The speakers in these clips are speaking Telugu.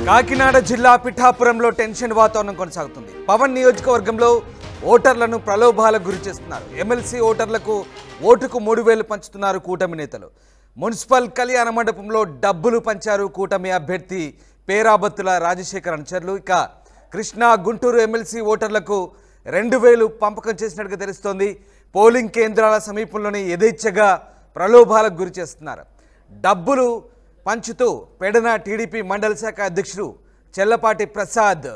కాకినాడ జిల్లా పిఠాపురంలో టెన్షన్ వాతావరణం కొనసాగుతుంది. పవన్ నియోజకవర్గంలో ఓటర్లను ప్రలోభాలకు గురి చేస్తున్నారు. ఎమ్మెల్సీ ఓటర్లకు ఓటుకు 3000 పంచుతున్నారు కూటమి నేతలు. మున్సిపల్ కళ్యాణ మండపంలో డబ్బులు పంచారు కూటమి అభ్యర్థి పేరాబత్తుల రాజశేఖర్ అనుచరులు. ఇక కృష్ణా గుంటూరు ఎమ్మెల్సీ ఓటర్లకు 2000 పంపకం చేసినట్టుగా తెలుస్తోంది. పోలింగ్ కేంద్రాల సమీపంలోనే యథేచ్ఛగా ప్రలోభాలకు గురి చేస్తున్నారు. డబ్బులు పంచుతూ పెడన టీడీపీ మండల శాఖ అధ్యక్షుడు చెల్లపాటి ప్రసాద్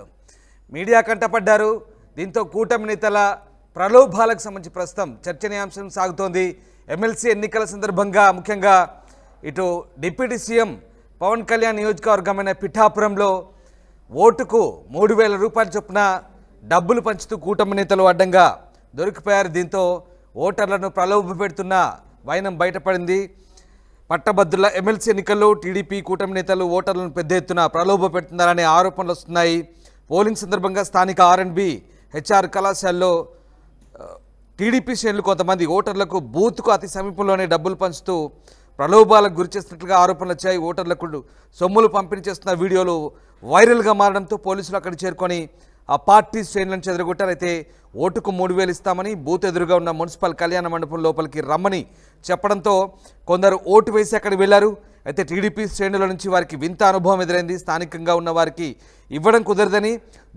మీడియా కంటపడ్డారు. దీంతో కూటమి నేతల ప్రలోభాలకు సంబంధించి ప్రస్తుతం చర్చనీయాంశం సాగుతోంది. ఎమ్మెల్సీ ఎన్నికల సందర్భంగా ముఖ్యంగా ఇటు డిప్యూటీ సీఎం పవన్ కళ్యాణ్ నియోజకవర్గమైన పిఠాపురంలో ఓటుకు 3000 రూపాయల చొప్పున డబ్బులు పంచుతూ కూటమి నేతలు అడ్డంగా దొరికిపోయారు. దీంతో ఓటర్లను ప్రలోభ పెడుతున్న వైనం బయటపడింది. పట్టభద్రుల ఎమ్మెల్సీ ఎన్నికల్లో టీడీపీ కూటమి నేతలు ఓటర్లను పెద్ద ఎత్తున ప్రలోభ పెడుతున్నారనే ఆరోపణలు వస్తున్నాయి. పోలింగ్ సందర్భంగా స్థానిక ఆర్ఎండ్బి హెచ్ఆర్ కళాశాలలో టీడీపీ శ్రేణులు కొంతమంది ఓటర్లకు బూత్కు అతి సమీపంలోనే డబ్బులు పంచుతూ ప్రలోభాలకు గురి చేస్తున్నట్లుగా ఆరోపణలు వచ్చాయి. ఓటర్లకు సొమ్ములు పంపిణీ చేస్తున్న వీడియోలు వైరల్గా మారడంతో పోలీసులు అక్కడ చేరుకొని ఆ పార్టీ శ్రేణులను చెదరగొట్టారు. అయితే ఓటుకు 3000 ఇస్తామని బూత్ ఎదురుగా ఉన్న మున్సిపల్ కళ్యాణ మండపం లోపలికి రమ్మని చెప్పడంతో కొందరు ఓటు వేసి అక్కడికి వెళ్లారు. అయితే టీడీపీ శ్రేణుల నుంచి వారికి వింత అనుభవం ఎదురైంది. స్థానికంగా ఉన్న వారికి ఇవ్వడం కుదరదని,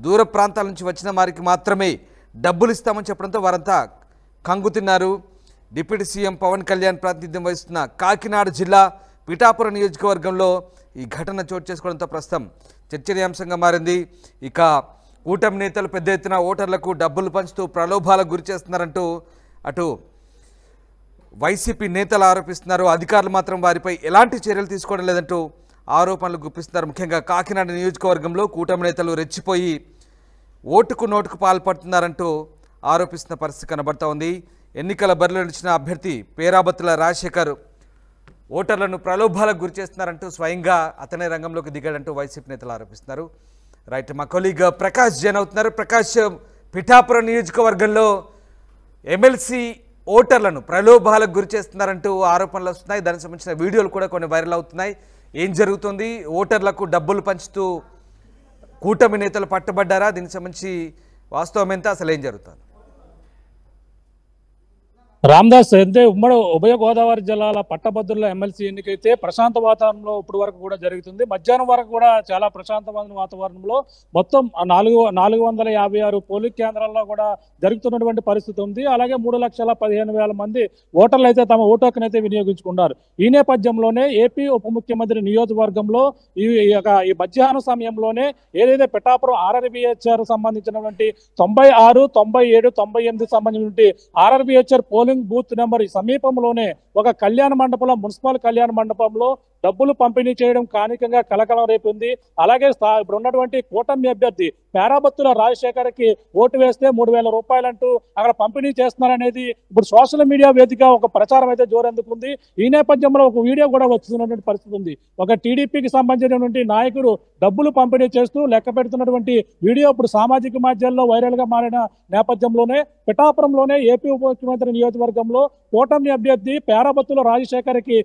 దూర ప్రాంతాల నుంచి వచ్చిన వారికి మాత్రమే డబ్బులు ఇస్తామని చెప్పడంతో వారంతా కంగుతిన్నారు. డిప్యూటీ సీఎం పవన్ కళ్యాణ్ ప్రాతినిధ్యం వహిస్తున్న కాకినాడ జిల్లా పిఠాపురం నియోజకవర్గంలో ఈ ఘటన చోటు చేసుకోవడంతో ప్రస్తుతం చర్చనీయాంశంగా మారింది. ఇక కూటమి నేతలు పెద్ద ఎత్తున ఓటర్లకు డబ్బులు పంచుతూ ప్రలోభాలకు గురి చేస్తున్నారంటూ అటు వైసీపీ నేతలు ఆరోపిస్తున్నారు. అధికారులు మాత్రం వారిపై ఎలాంటి చర్యలు తీసుకోవడం లేదంటూ ఆరోపణలు గుప్పిస్తున్నారు. ముఖ్యంగా కాకినాడ నియోజకవర్గంలో కూటమి నేతలు రెచ్చిపోయి ఓటుకు నోటుకు పాల్పడుతున్నారంటూ ఆరోపిస్తున్న పరిస్థితి కనబడతా ఉంది. ఎన్నికల బరిలో నిలిచిన అభ్యర్థి పేరాబత్తుల రాజశేఖర్ ఓటర్లను ప్రలోభాలకు గురి చేస్తున్నారంటూ స్వయంగా అతనే రంగంలోకి దిగాడంటూ వైసీపీ నేతలు ఆరోపిస్తున్నారు. రైట్, మా కొలీగ్ ప్రకాష్ జైన్ అవుతున్నారు. ప్రకాష్, పిఠాపురం నియోజకవర్గంలో ఎమ్మెల్సీ ఓటర్లను ప్రలోభాలకు గురి చేస్తున్నారంటూ ఆరోపణలు వస్తున్నాయి. దానికి సంబంధించిన వీడియోలు కూడా కొన్ని వైరల్ అవుతున్నాయి. ఏం జరుగుతుంది? ఓటర్లకు డబ్బులు పంచుతూ కూటమి నేతలు పట్టుబడ్డారా? దీనికి సంబంధించి వాస్తవం ఎంత, అసలు ఏం జరుగుతుంది? రామదాస్, అయితే ఉభయ గోదావరి జిల్లాల పట్టభద్రుల ఎమ్మెల్సీ ఎన్నికైతే ప్రశాంత వాతావరణంలో ఇప్పటి వరకు కూడా జరుగుతుంది. మధ్యాహ్నం వరకు కూడా చాలా ప్రశాంతమైన వాతావరణంలో మొత్తం 456 పోలింగ్ కేంద్రాల్లో కూడా జరుగుతున్నటువంటి పరిస్థితి ఉంది. అలాగే 3,15,000 మంది ఓటర్లు అయితే తమ ఓటు హక్కునైతే వినియోగించుకున్నారు. ఈ నేపథ్యంలోనే ఏపీ ఉప ముఖ్యమంత్రి నియోజకవర్గంలో ఈ మధ్యాహ్న సమయంలోనే ఏదైతే పిఠాపురం ఆర్ఆర్బిహెచ్ఆర్ సంబంధించినటువంటి 96, 97, 98 సంబంధించినటువంటి ఆర్ఆర్బిహెచ్ఆర్ పోలింగ్ బూత్ నెంబర్ సమీపంలోనే ఒక కళ్యాణ మండపంలో, మున్సిపల్ కళ్యాణ మండపంలో డబ్బులు పంపిణీ చేయడం స్థానికంగా కలకలం రేపింది. అలాగే ఇప్పుడు ఉన్నటువంటి కూటమి అభ్యర్థి పేరాబత్తుల రాజశేఖర్కి ఓటు వేస్తే 3000 రూపాయలంటూ అక్కడ పంపిణీ చేస్తున్నారనేది ఇప్పుడు సోషల్ మీడియా వేదిక ఒక ప్రచారం అయితే జోరందుకుంది. ఈ నేపథ్యంలో ఒక వీడియో కూడా వస్తున్నటువంటి పరిస్థితి ఉంది. ఒక టీడీపీకి సంబంధించినటువంటి నాయకుడు డబ్బులు పంపిణీ చేస్తూ లెక్క పెడుతున్నటువంటి వీడియో ఇప్పుడు సామాజిక మాధ్యమాల్లో వైరల్ గా మారిన నేపథ్యంలోనే పిఠాపురంలోనే ఏపీ ఉప ముఖ్యమంత్రి నియోజకవర్గంలో కూటమి అభ్యర్థి పేరాబత్తుల రాజశేఖర్కి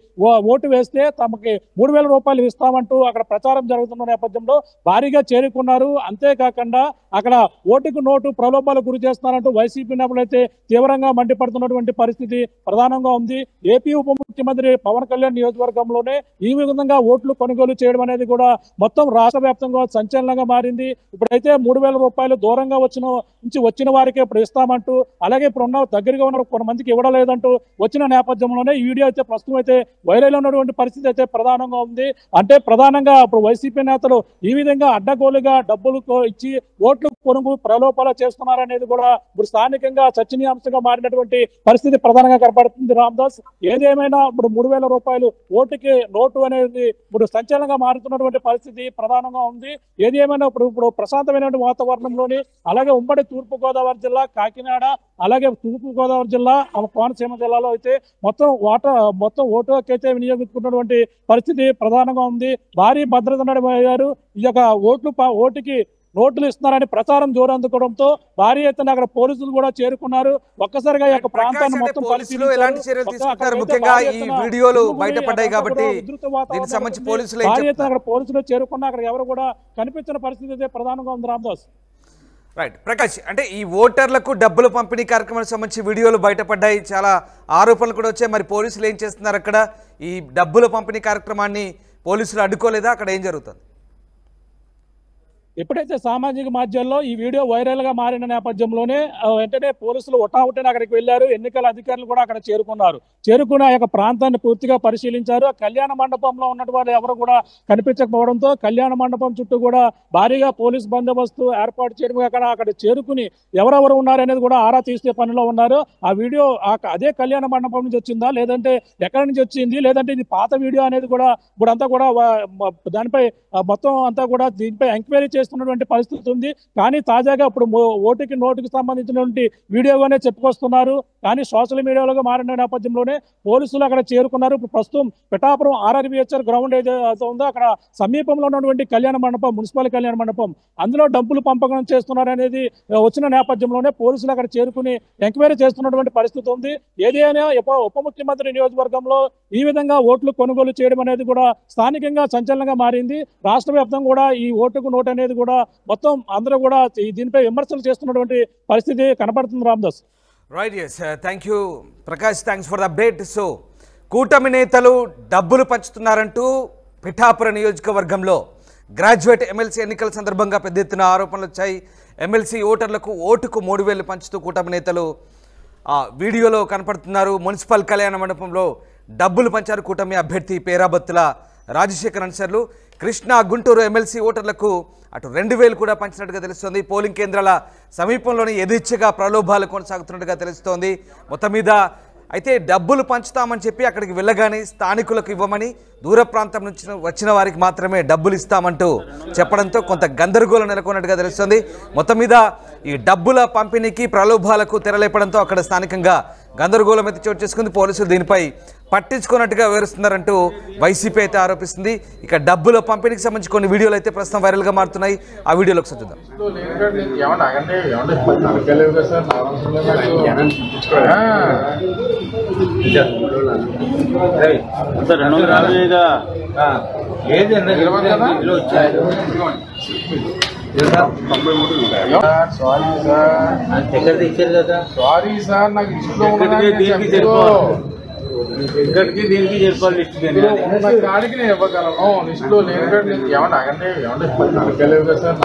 ఓటు వేస్తే తమకి 3000 రూపాయలు ఇస్తామంటూ అక్కడ ప్రచారం జరుగుతున్న నేపథ్యంలో భారీగా చేరుకున్నారు. అంతేకాకుండా అక్కడ ఓటుకు నోటు ప్రలోభాలకు గురి చేస్తున్నారంటూ వైసీపీ నేతలు అయితే తీవ్రంగా మండిపడుతున్నటువంటి పరిస్థితి ప్రధానంగా ఉంది. ఏపీ ఉప ముఖ్యమంత్రి పవన్ కళ్యాణ్ నియోజకవర్గంలోనే ఈ విధంగా ఓట్లు కొనుగోలు చేయడం అనేది కూడా మొత్తం రాష్ట్ర వ్యాప్తంగా సంచలనంగా మారింది. ఇప్పుడైతే 3000 రూపాయలు దూరంగా వచ్చిన వారికే ఇప్పుడు ఇస్తామంటూ, అలాగే ఇప్పుడు ఉన్న దగ్గరగా ఉన్న కొంతమందికి ఇవ్వడం లేదంటూ వచ్చిన నేపథ్యంలోనే ఈ వీడియో అయితే ప్రస్తుతం అయితే వైరల్ ఉన్నటువంటి పరిస్థితి అయితే ప్రధానంగా ఉంది. అంటే ప్రధానంగా ఇప్పుడు వైసీపీ నేతలు ఈ విధంగా అడ్డగోలుగా డబ్బులు ఇచ్చి ఓట్లు కొనుగోలు ప్రలోభాలు చేస్తున్నారనేది కూడా ఇప్పుడు స్థానికంగా చర్చనీయాంశంగా మారినటువంటి పరిస్థితి ప్రధానంగా కనపడుతుంది. రామదాస్, ఏదేమైనా ఇప్పుడు 3000 రూపాయలు ఓటుకి నోటు అనేది ఇప్పుడు సంచలనంగా మారుతున్నటువంటి పరిస్థితి ప్రధానంగా ఉంది. ఏది ఏమైనా ఇప్పుడు ప్రశాంతమైనటువంటి వాతావరణంలోని, అలాగే ఉమ్మడి తూర్పు గోదావరి జిల్లా కాకినాడ, అలాగే తూర్పు గోదావరి జిల్లా కోనసీమ జిల్లాలో అయితే మొత్తం ఓటు హక్కు అయితే వినియోగించుకున్నటువంటి పరిస్థితి ప్రధానంగా ఉంది. భారీ భద్రత నడిపారు. ఈ యొక్క ఓటుకి నోట్లు ఇస్తున్నారని ప్రచారం జోరందుకోవడంతో భారీ ఎత్తున అక్కడ పోలీసులు కూడా చేరుకున్నారు. ఒక్కసారిగా ఈ యొక్క ప్రాంతాన్ని మొత్తం పోలీసులు ఎలాంటి చర్యలు తీసుకుంటారు? ముఖ్యంగా ఈ వీడియోలు బయటపడ్డాయి కాబట్టి దీనికి సంబంధించి పోలీసులు ఏం భారీ ఎత్తున చెప్తున్నారు? అక్కడ పోలీసులు చేరుకున్నా అక్కడ ఎవరు కూడా కనిపించిన పరిస్థితి అయితే ప్రధానంగా ఉంది రామదాస్. రైట్ ప్రకాష్, అంటే ఈ ఓటర్లకు డబ్బులు పంపిణీ కార్యక్రమానికి సంబంధించి వీడియోలు బయటపడ్డాయి, చాలా ఆరోపణలు కూడా వచ్చాయి. మరి పోలీసులు ఏం చేస్తున్నారు? అక్కడ ఈ డబ్బుల పంపిణీ కార్యక్రమాన్ని పోలీసులు అడ్డుకోలేదా? అక్కడ ఏం జరుగుతుంది? ఎప్పుడైతే సామాజిక మాధ్యమాల్లో ఈ వీడియో వైరల్ గా మారిన నేపథ్యంలోనే వెంటనే పోలీసులు ఒటావుటనే అక్కడికి వెళ్లారు. ఎన్నికల అధికారులు కూడా అక్కడ చేరుకున్నారు. చేరుకుని ఆ యొక్క ప్రాంతాన్ని పూర్తిగా పరిశీలించారు. కళ్యాణ మండపంలో ఉన్నటువంటి ఎవరు కూడా కనిపించకపోవడంతో కళ్యాణ మండపం చుట్టూ కూడా భారీగా పోలీస్ బందోబస్తు ఏర్పాటు చేయడం అక్కడ చేరుకుని ఎవరెవరు ఉన్నారనేది కూడా ఆరా తీసే పనిలో ఉన్నారు. ఆ వీడియో అదే కళ్యాణ మండపం నుంచి వచ్చిందా, లేదంటే ఎక్కడి నుంచి వచ్చింది, లేదంటే ఇది పాత వీడియో అనేది కూడా ఇప్పుడంతా కూడా దానిపై మొత్తం అంతా కూడా దీనిపై ఎంక్వైరీ చేస్తున్నటువంటి పరిస్థితి ఉంది. కానీ తాజాగా ఇప్పుడు ఓటుకి నోటుకి సంబంధించినటువంటి వీడియోగానే చెప్పుకొస్తున్నారు. కానీ సోషల్ మీడియాలో మారిన నేపథ్యంలోనే పోలీసులు అక్కడ చేరుకున్నారు. ఇప్పుడు ప్రస్తుతం పిఠాపురం RRVHR గ్రౌండ్ ఏదైతే ఉందో అక్కడ సమీపంలో ఉన్నటువంటి కళ్యాణ మండపం, మున్సిపల్ కళ్యాణ మండపం, అందులో డబ్బులు పంపకం చేస్తున్నారు అనేది వచ్చిన నేపథ్యంలోనే పోలీసులు అక్కడ చేరుకుని ఎంక్వైరీ చేస్తున్నటువంటి పరిస్థితి ఉంది. ఏదైనా ఉప ముఖ్యమంత్రి నియోజకవర్గంలో ఈ విధంగా ఓట్లు కొనుగోలు చేయడం అనేది కూడా స్థానికంగా సంచలనంగా మారింది. రాష్ట్ర వ్యాప్తంగా కూడా ఈ ఓటుకు నోటు అనేది కూడా మొత్తం అందరూ కూడా దీనిపై విమర్శలు చేస్తున్నటువంటి పరిస్థితి కనపడుతుంది Ramdas. Right, yes, thank you Prakash, thanks for the update. So కూటమి నేతలు డబ్బులు పంచుతున్నారంటూ పిఠాపురం నియోజకవర్గంలో గ్రాడ్యుయేట్ ఎమ్మెల్సీ ఎన్నికల సందర్భంగా పెద్ద ఎత్తున ఆరోపణలు వచ్చాయి. ఎమ్మెల్సీ ఓటర్లకు ఓటుకు 3,000 పంచుతూ కూటమి నేతలు వీడియోలో కనపడుతున్నారు. మున్సిపల్ కళ్యాణ మండపంలో డబ్బులు పంచారు కూటమి అభ్యర్థి పేరాబత్తుల రాజశేఖర్ అనుచరులు. కృష్ణా, గుంటూరు ఎమ్మెల్సీ ఓటర్లకు అటు 2,000 కూడా పంచినట్టుగా తెలుస్తోంది. పోలింగ్ కేంద్రాల సమీపంలోనే యథేచ్ఛగా ప్రలోభాలు కొనసాగుతున్నట్టుగా తెలుస్తోంది. మొత్తం మీద అయితే డబ్బులు పంచుతామని చెప్పి అక్కడికి వెళ్ళగానే స్థానికులకు ఇవ్వమని, దూర ప్రాంతం నుంచి వచ్చిన వారికి మాత్రమే డబ్బులు ఇస్తామంటూ చెప్పడంతో కొంత గందరగోళం నెలకొన్నట్టుగా తెలుస్తుంది. మొత్తం మీద ఈ డబ్బుల పంపిణీకి ప్రలోభాలకు తెరలేపడంతో అక్కడ స్థానికంగా గందరగోళం అయితే చోటు చేసుకుంది. పోలీసులు దీనిపై పట్టించుకున్నట్టుగా వివరిస్తున్నారంటూ వైసీపీ అయితే ఆరోపిస్తుంది. ఇక డబ్బుల పంపిణీకి సంబంధించి కొన్ని వీడియోలు అయితే ప్రస్తుతం వైరల్గా మారుతున్నాయి. ఆ వీడియోలో ఒకసారి చూద్దాం. సారీ సార్, నాకు ఇక్కడికి దీనికి చెప్పాలి. లిస్ట్ కాడికి నేను ఇవ్వగలను. లిస్ట్ లో లేని ఏమన్నా అగండి నరకలేవు కదా సార్.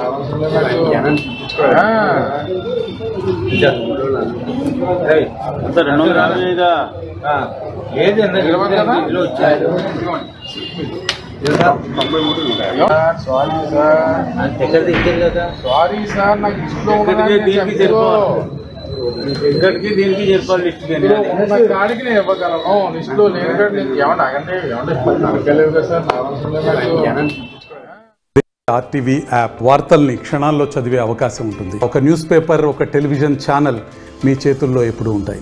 సారీ సార్, నాకు లిస్ట్ లో ఇక్కడికి దీనికి చెప్పాలి. లిస్ట్ కాడికి నేను ఇవ్వగలను. లిస్ట్ లో లేని ఏమన్నా అగండి నరకలేవు కదా సార్. RTV యాప్ వార్తల్ని క్షణాల్లో చదివే అవకాశం ఉంటుంది. ఒక న్యూస్ పేపర్, ఒక టెలివిజన్ ఛానల్ మీ చేతుల్లో ఎప్పుడూ ఉంటాయి.